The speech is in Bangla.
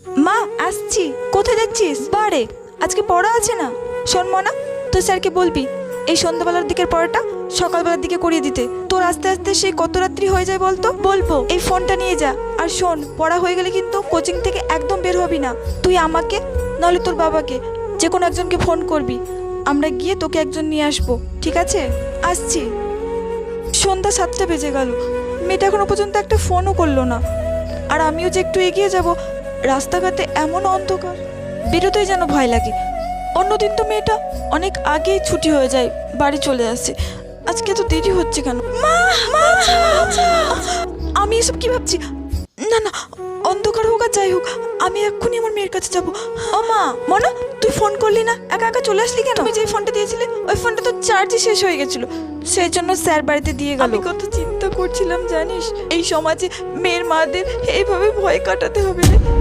মা আসছি। কোথায় যাচ্ছিস? বারে আজকে পড়া আছে না। শোন মনা, তুই স্যারকে বলবি এই সন্ধ্যাবেলার দিকের পড়াটা সকালবেলার দিকে করিয়ে দিতে। তোর আস্তে আস্তে সেই কত রাত্রি হয়ে যায় বলতো। বলবো এই ফোনটা নিয়ে যা। আর শোন, পড়া হয়ে গেলে কিন্তু কোচিং থেকে একদম বের হবি না। তুই আমাকে নাহলে তোর বাবাকে যে কোনো একজনকে ফোন করবি, আমরা গিয়ে তোকে একজন নিয়ে আসবো, ঠিক আছে? আসছি। সন্ধ্যা 7টা বেজে গেল, মেয়েটা এখনো পর্যন্ত একটা ফোনও করলো না। আর আমিও যে একটু এগিয়ে যাব, রাস্তাঘাটে এমন অন্ধকার, বেরোতেই যেন ভয় লাগে। অন্যদিন তো মেয়েটা অনেক আগেই ছুটি হয়ে যায়, বাড়ি চলে আসে। আজকে তো দেরি হচ্ছে কেন? মা, মা, আমি এসব কি ভাবছি? না না, অন্ধকার হোক আর যাই হোক, আমি এক্ষুনি আমার মেয়ের কাছে যাব। ও মা, মনা, তুই ফোন করলি না, একা একা চলে আসলি কেন? তুমি যে ফোনটা দিয়েছিলে ওই ফোনটা তো চার্জই শেষ হয়ে গেছিল, সেই জন্য স্যার বাড়িতে দিয়ে গেল। আমি কত চিন্তা করছিলাম জানিস, এই সমাজে মেয়ের মাদের এইভাবে ভয় কাটাতে হবে না।